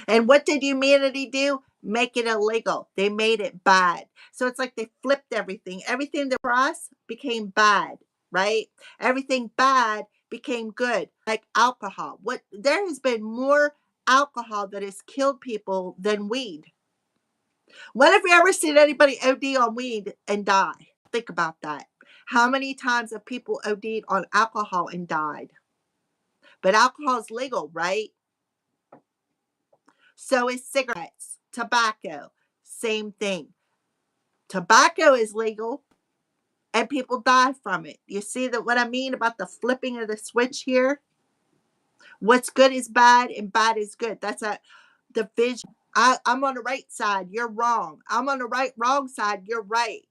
And what did humanity do? Make it illegal. They made it bad. So it's like they flipped everything. Everything that for us became bad, right? Everything bad became good, like alcohol. What there has been more alcohol that has killed people than weed. When have you ever seen anybody OD on weed and die? Think about that. How many times have people OD'd on alcohol and died? But alcohol is legal, right? So is cigarettes, tobacco, same thing. Tobacco is legal and people die from it. You see that what I mean about the flipping of the switch here? What's good is bad and bad is good. That's a division. I'm on the right side, you're wrong. I'm on the wrong side, you're right.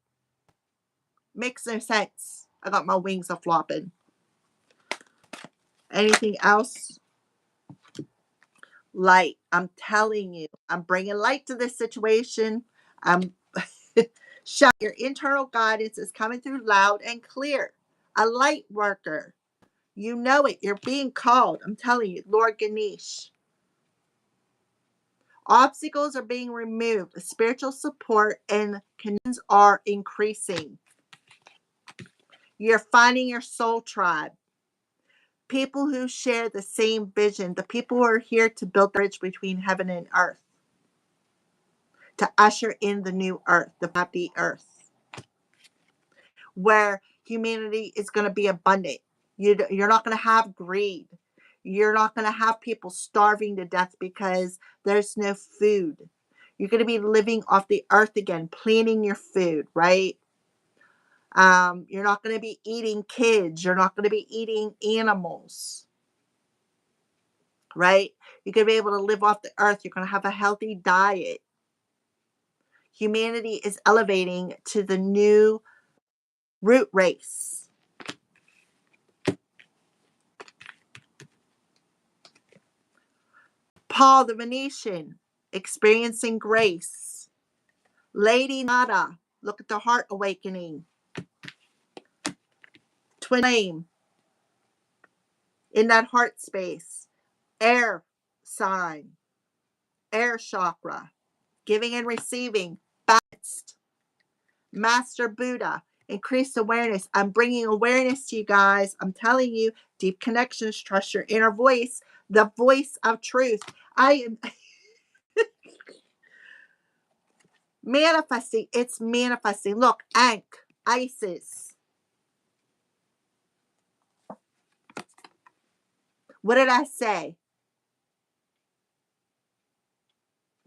Makes no sense. I got my wings a flopping. Anything else? Light. I'm telling you, I'm bringing light to this situation. I'm shout. Your internal guidance is coming through loud and clear. A light worker. You know it. You're being called. I'm telling you, Lord Ganesh. Obstacles are being removed. Spiritual support and connections are increasing. You're finding your soul tribe. People who share the same vision. The people who are here to build the bridge between heaven and earth. To usher in the new earth, the happy earth, where humanity is going to be abundant. You're not going to have greed. You're not going to have people starving to death because there's no food. You're going to be living off the earth again, planting your food, right? You're not going to be eating kids. You're not going to be eating animals, right? You're going to be able to live off the earth. You're going to have a healthy diet. Humanity is elevating to the new root race. Paul the Venetian, experiencing grace. Lady Nada, look at the heart awakening. Twin flame, in that heart space. Air sign, air chakra, giving and receiving, balanced. Master Buddha, increased awareness. I'm bringing awareness to you guys. I'm telling you, deep connections, trust your inner voice, the voice of truth. I am manifesting. It's manifesting. Look, Ankh, Isis. What did I say?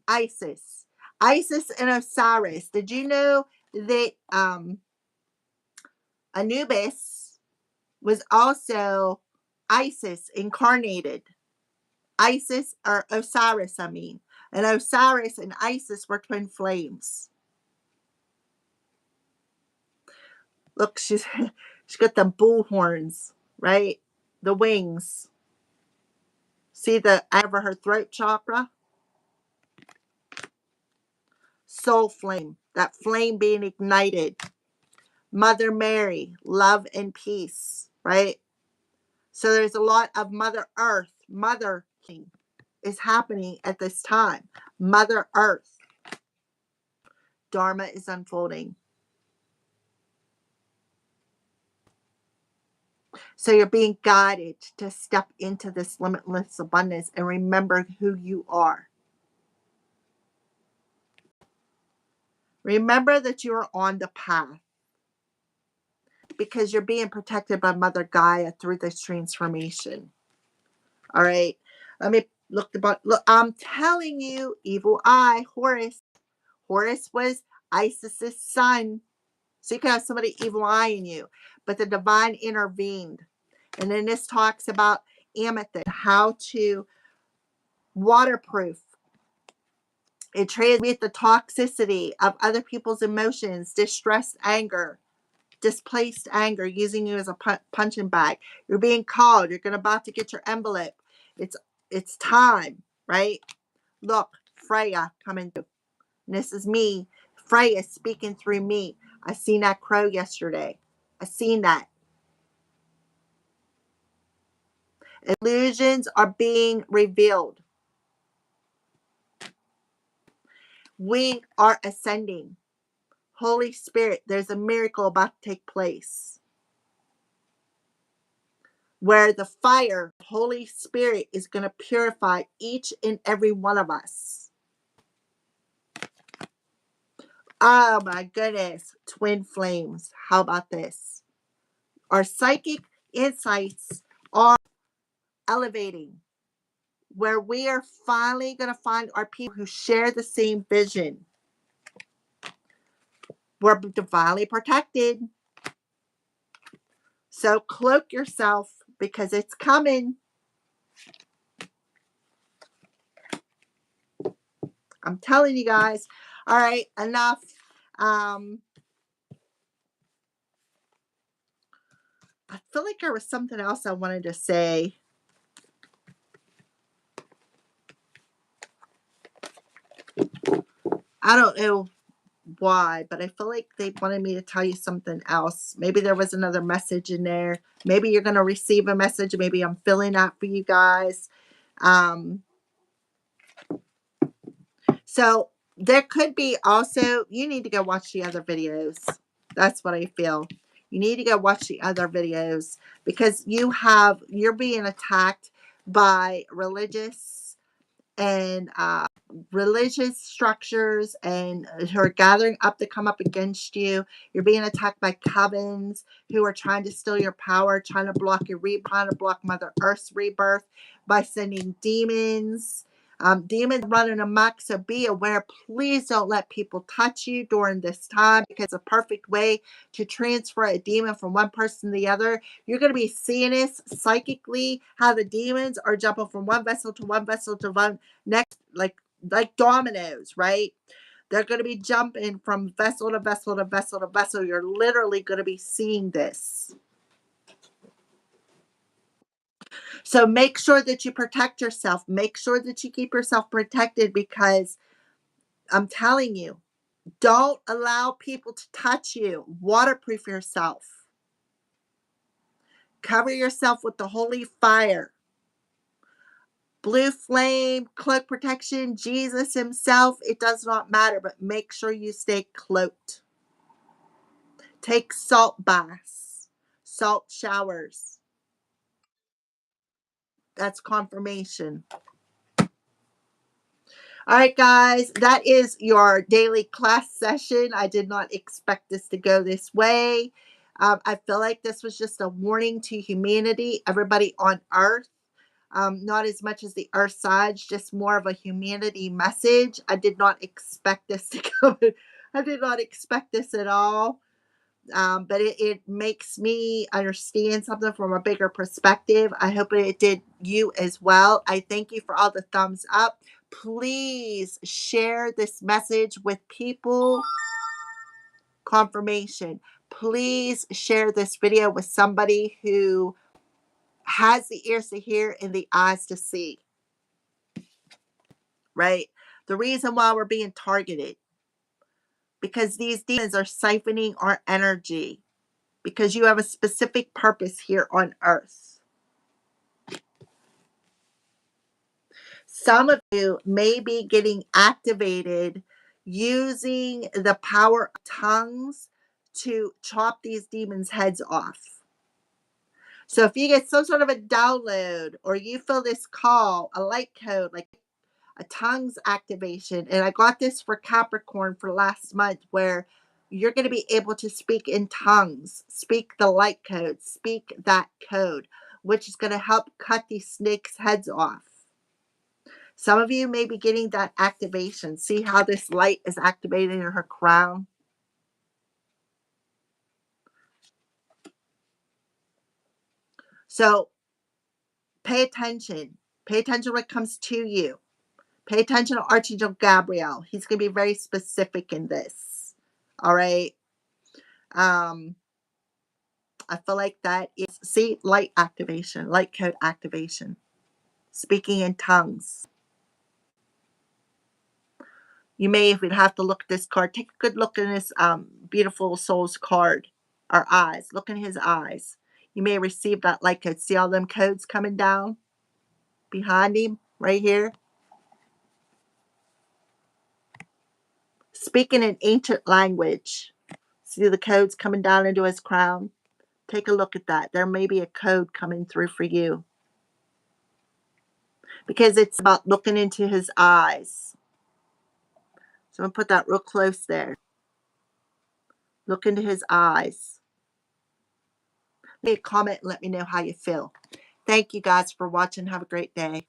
Isis. Isis and Osiris. Did you know that Anubis was also Isis incarnated? Isis or Osiris, I mean. And Osiris and Isis were twin flames. Look, she's got the bull horns, right? The wings. See the over her throat chakra? soul flame, that flame being ignited. Mother Mary, love and peace, right? So there's a lot of Mother Earth, Mother is happening at this time. Mother Earth. Dharma is unfolding. So you're being guided to step into this limitless abundance and remember who you are. Remember that you are on the path because you're being protected by Mother Gaia through this transformation. All right. Let me look the look. I'm telling you, evil eye, Horus. Horus was Isis's son. So you can have somebody evil eye in you. But the divine intervened. And then this talks about amethyst, how to waterproof. It transmutes the toxicity of other people's emotions, distressed anger, displaced anger, using you as a punching bag. You're being called. You're about to get your envelope. It's time, right? Look, Freya coming through. And this is me. Freya speaking through me. I seen that crow yesterday. I seen that. Illusions are being revealed. We are ascending. Holy Spirit, there's a miracle about to take place where the fire, Holy Spirit, is going to purify each and every one of us. Oh my goodness. Twin flames. How about this? Our psychic insights are elevating, where we are finally going to find our people who share the same vision. We're divinely protected. So cloak yourself because it's coming. I'm telling you guys. All right, enough. I feel like there was something else I wanted to say. I don't know why, but I feel like they wanted me to tell you something else. Maybe there was another message in there. Maybe you're going to receive a message. Maybe I'm filling that for you guys. So there could be also, you need to go watch the other videos. That's what I feel. You need to go watch the other videos because you're being attacked by religious and religious structures and who are gathering up to come up against you. You're being attacked by covens who are trying to steal your power, trying to block your rebirth, trying to block Mother Earth's rebirth by sending demons. Demons running amok, so be aware. Please don't let people touch you during this time because it's a perfect way to transfer a demon from one person to the other. You're going to be seeing this psychically, how the demons are jumping from one vessel to one vessel to one next, like dominoes, right? They're going to be jumping from vessel to vessel to vessel to vessel. You're literally going to be seeing this. So make sure that you protect yourself. Make sure that you keep yourself protected because I'm telling you, don't allow people to touch you. Waterproof yourself. Cover yourself with the holy fire. Blue flame, cloak protection, Jesus himself, it does not matter, but make sure you stay cloaked. Take salt baths, salt showers. That's confirmation. All right, guys, that is your daily class session. I did not expect this to go this way. I feel like this was just a warning to humanity, everybody on Earth. Not as much as the Earth sides, just more of a humanity message. I did not expect this to come. I did not expect this at all. But it makes me understand something from a bigger perspective. I hope it did you as well. I thank you for all the thumbs up. Please share this message with people. Confirmation. Please share this video with somebody who has the ears to hear and the eyes to see. Right? The reason why we're being targeted. because these demons are siphoning our energy because you have a specific purpose here on earth. Some of you may be getting activated using the power of tongues to chop these demons' heads off. So if you get some sort of a download or you feel this call, a light code, like a tongues activation, and I got this for Capricorn for last month, where you're going to be able to speak in tongues, speak the light code, speak that code, which is going to help cut these snakes' heads off. Some of you may be getting that activation. See how this light is activated in her crown? So pay attention. Pay attention when it comes to you. Pay attention to Archangel Gabriel. He's going to be very specific in this. All right. I feel like that is, see, light activation, light code activation, speaking in tongues. You may even have to look at this card. Take a good look in this beautiful soul's card, or eyes. Look in his eyes. You may receive that light code. See all them codes coming down behind him right here? Speaking in ancient language. See the codes coming down into his crown? Take a look at that. There may be a code coming through for you. Because it's about looking into his eyes. So I'm going to put that real close there. Look into his eyes. Leave a comment and let me know how you feel. Thank you guys for watching. Have a great day.